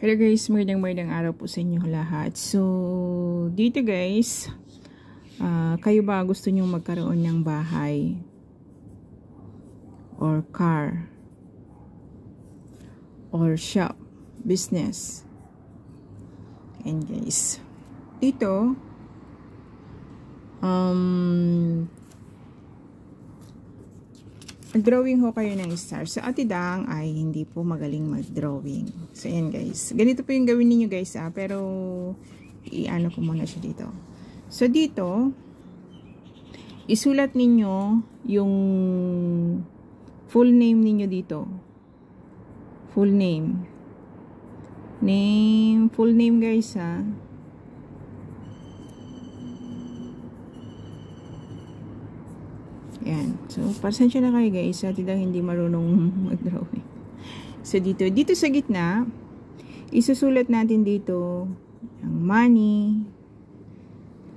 Hello guys, magandang araw po sa inyo lahat. So, dito guys, kayo ba gusto nyo magkaroon ng bahay or car or shop, business? And guys, dito, mag-drawing ho kayo ng star. So, Ate Dang ay hindi po magaling mag-drawing. So, ayan guys. Ganito po yung gawin ninyo guys pero i-ano ko muna siya dito. So, dito, isulat ninyo yung full name ninyo dito. Full name. Full name guys Yan. So, pasensya na kayo guys. Ate Dang hindi marunong mag-drawing. So, dito sa gitna, isusulat natin dito ang money.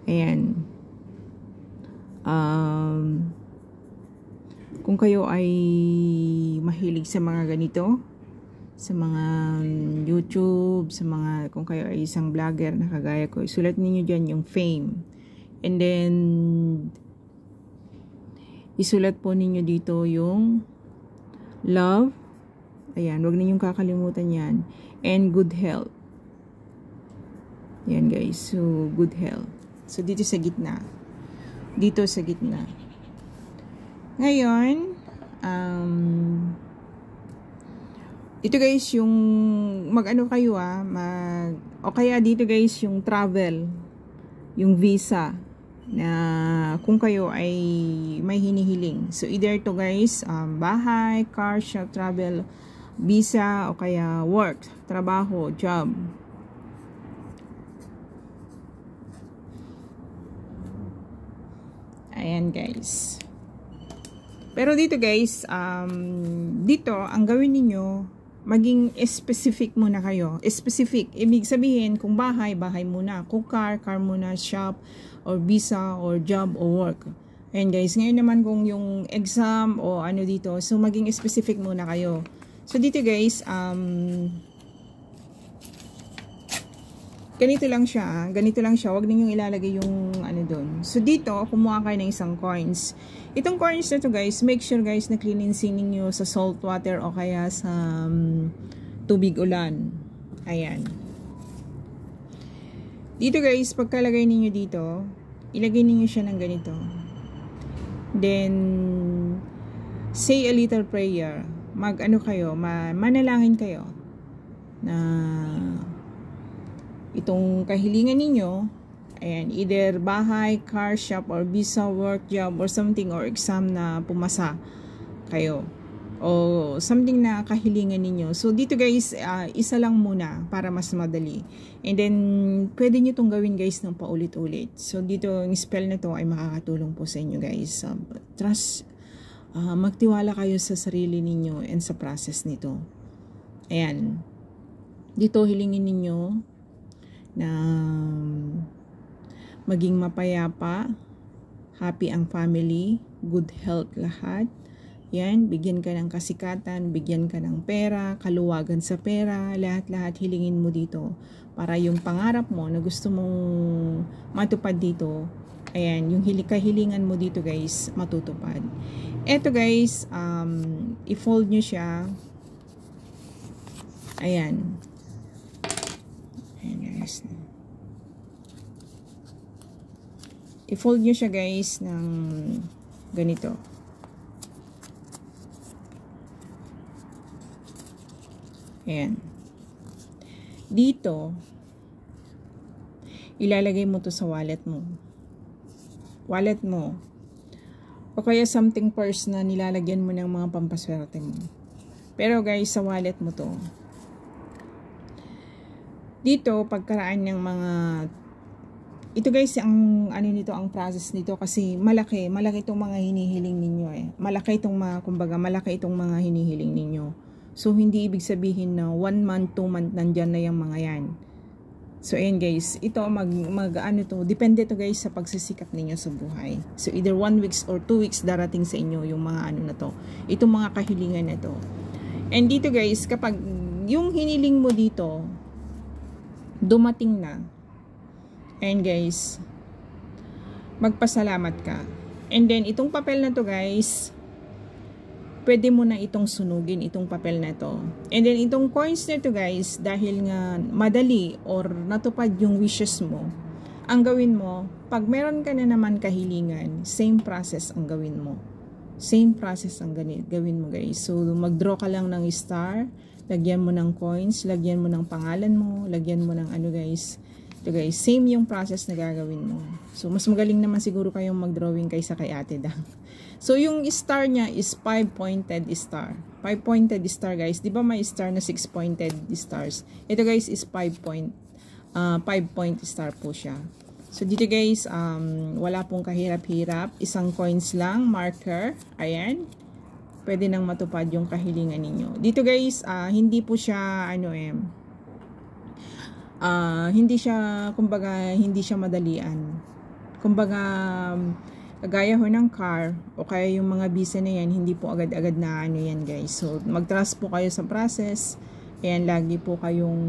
Ayan. Kung kayo ay mahilig sa mga ganito, sa mga YouTube, kung kayo ay isang vlogger na kagaya ko, isulat niyo dyan yung fame. And then, isulat po ninyo dito yung love. Ayan, wag ninyong kakalimutan yan. And good health. Yan guys. So, good health. So, dito sa gitna. Dito sa gitna. Ngayon, dito guys, yung mag-ano kayo o kaya dito guys, yung travel. Yung visa. Na kung kayo ay may hinihiling. So, either to guys, bahay, car, shop, travel, visa, o kaya work, trabaho, job. Ayan guys. Pero dito guys, dito, ang gawin ninyo, maging specific muna kayo. Specific. Ibig sabihin, kung bahay, bahay muna. Kung car, car muna. Shop, or visa, or job, or work. Ayan guys. Ngayon naman kung yung exam, o ano dito. So, maging specific muna kayo. So, dito guys, ganito lang siya. Ganito lang siya. Huwag ninyong ilalagay yung ano doon. So, dito, kumuha kayo ng isang coins. Itong coins na to guys, make sure guys na cleansing ninyo sa salt water o kaya sa tubig ulan. Ayan. Dito guys, pagkalagay ninyo dito, ilagay ninyo siya ng ganito. Then, say a little prayer. Mag-ano kayo, manalangin kayo na itong kahilingan ninyo, ayan, either bahay, car, shop, or visa, work, job, or something, or exam na pumasa kayo. O something na kahilingan ninyo. So, dito guys, isa lang muna para mas madali. And then, pwede nyo itong gawin guys ng paulit-ulit. So, dito, yung spell na to ay makakatulong po sa inyo guys. Trust, magtiwala kayo sa sarili ninyo and sa process nito. Ayan. Dito, hilingin ninyo na maging mapayapa, happy ang family, good health lahat. Yan, bigyan ka ng kasikatan, bigyan ka ng pera, kaluwagan sa pera, lahat-lahat hilingin mo dito para yung pangarap mo na gusto mong matupad dito, ayan, yung kahilingan mo dito guys, matutupad. Eto guys, i-fold nyo siya. Ayan. Ayan guys. I-fold nyo siya guys ng ganito. Ayan. Dito, ilalagay mo to sa wallet mo. Wallet mo. O kaya something purse na nilalagyan mo ng mga pampaswerte mo. Pero guys, sa wallet mo to. Dito, pagkaraan ng mga ito guys, ang ano nito, ang process nito kasi malaki itong mga hinihiling ninyo Malaki itong kumbaga, malaki itong mga hinihiling ninyo. So, hindi ibig sabihin na 1 month, 2 month, nandyan na yung mga yan. So, ayan guys, ito ano to, depende to guys sa pagsisikap ninyo sa buhay. So, either 1 weeks or 2 weeks darating sa inyo yung mga ano na to. Itong mga kahilingan na to. And dito guys, kapag yung hiniling mo dito, dumating na. And guys, magpasalamat ka. And then, itong papel na to guys, pwede mo na itong sunugin, itong papel na to. And then, itong coins na to guys, dahil nga madali or natupad yung wishes mo, ang gawin mo, pag meron ka na naman kahilingan, same process ang gawin mo. Same process ang gawin mo guys. So, mag-draw ka lang ng star, lagyan mo ng coins, lagyan mo ng pangalan mo, lagyan mo ng ano guys. Ito guys, same yung process na gagawin mo. So, mas magaling naman siguro kayong mag-drawing kaysa kay Ate Dang. So, yung star niya is 5-pointed star. 5-pointed star guys. Di ba may star na 6-pointed stars? Ito guys is 5-point star po siya. So, dito guys, wala pong kahirap-hirap. Isang coins lang, marker. Ayan. Pwede nang matupad yung kahilingan ninyo. Dito guys, hindi po siya, hindi siya, kumbaga, hindi siya madalian. Kumbaga, kagaya ho ng car, o kaya yung mga visa na yan, hindi po agad-agad na ano yan guys. So, mag-trust po kayo sa process. Ayan, lagi po kayong,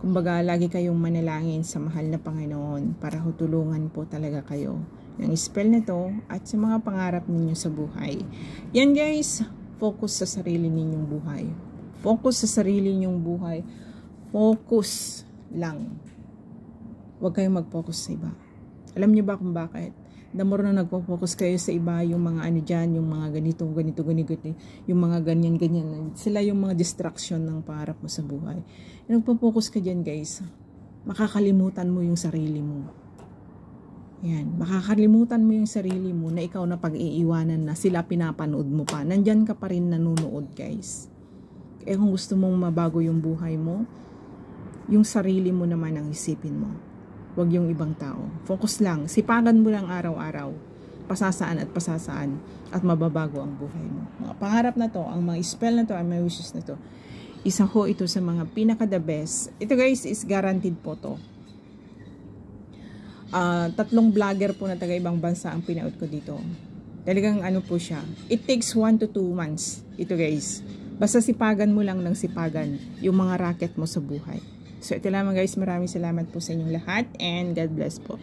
kumbaga, lagi kayong manalangin sa mahal na Panginoon para tulungan po talaga kayo ng spell na to at sa mga pangarap ninyo sa buhay. Yan guys, focus sa sarili ninyong buhay. Focus sa sarili ninyong buhay. Focus lang. Huwag kayong mag-focus sa iba. Alam niyo ba kung bakit? The more na nagpo-focus kayo sa iba, yung mga ano dyan, yung mga ganito, yung mga ganyan. Sila yung mga distraction ng pangarap mo sa buhay. Nagpo-focus ka dyan guys, makakalimutan mo yung sarili mo. Yan, makakalimutan mo yung sarili mo na ikaw na pag-iiwanan na sila pinapanood mo pa. Nandyan ka pa rin nanonood guys. Kaya kung gusto mong mabago yung buhay mo, yung sarili mo naman ang isipin mo. Huwag yung ibang tao. Focus lang. Sipagan mo lang araw-araw. Pasasaan at mababago ang buhay mo. Mga pangarap na to, ang mga spell na to, ang mga wishes na to, isa ho ito sa mga pinaka the best. Ito guys is guaranteed po to. 3 vlogger po na taga ibang bansa ang pinaut ko dito. Talagang ano po siya. It takes 1 to 2 months. Ito guys. Basta sipagan mo lang ng sipagan yung mga racket mo sa buhay. So ito lamang guys. Maraming salamat po sa inyong lahat and God bless po.